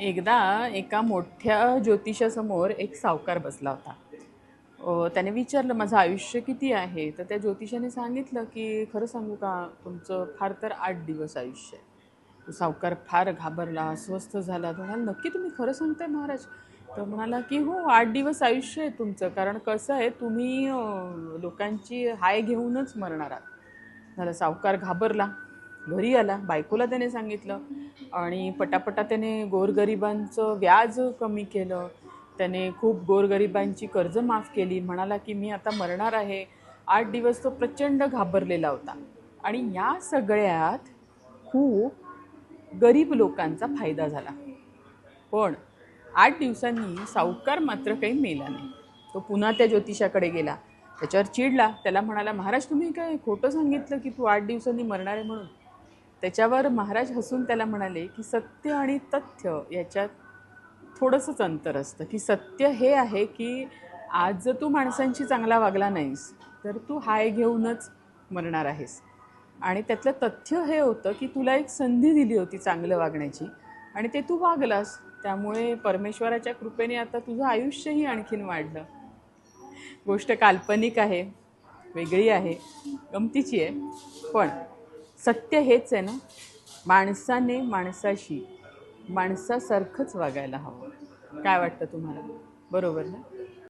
एकदा एका मोठ्या ज्योतिषासमोर एक सावकार बसला होता. त्याने विचारलं, माझं आयुष्य किती आहे? तर त्या ज्योतिषाने सांगितलं की खरं सांगू का, तुमचं फार तर 8 दिवस आयुष्य आहे. तो सावकार फार घाबरला, अस्वस्थ झाला. तो म्हणाला, नक्की तुम्ही खरं सांगताय महाराज? तर म्हणाला की हो, 8 दिवस आयुष्य आहे तुमचं. कारण कसं आहे, तुम्ही लोकांची हाय घेऊनच मरणार आहात. झालं, सावकार घाबरला, घरी आला, बायकोला त्याने सांगितलं आणि पटापटा त्याने गोरगरिबांचं व्याज कमी केलं. त्याने खूप गोरगरिबांची कर्ज माफ केली. म्हणाला की मी आता मरणार आहे. 8 दिवस तो प्रचंड घाबरलेला होता. आणि या सगळ्यात खूप गरीब लोकांचा फायदा झाला. पण 8 दिवसांनी सावकार मात्र काही मेला नाही. तो पुन्हा त्या ज्योतिषाकडे गेला, त्याच्यावर चिडला. त्याला म्हणाला, महाराज तुम्ही काय खोटं सांगितलं की तू 8 दिवसांनी मरणार आहे म्हणून? त्याच्यावर महाराज हसून त्याला म्हणाले की सत्य आणि तथ्य याच्यात थोडंसंच अंतर असतं. की सत्य हे आहे की आज जर तू माणसांशी चांगला वागला नाहीस तर तू हाय घेऊनच मरणार आहेस. आणि त्यातलं तथ्य हे होतं की तुला एक संधी दिली होती चांगलं वागण्याची आणि ते तू वागलास. त्यामुळे परमेश्वराच्या कृपेने आता तुझं आयुष्यही आणखीन वाढलं. गोष्ट काल्पनिक आहे, वेगळी आहे, गमतीची आहे, पण सत्य हेच आहे ना, माणसाने माणसाशी माणसासारखंच वागायला हवं. काय वाटतं तुम्हाला? बरोबर ना?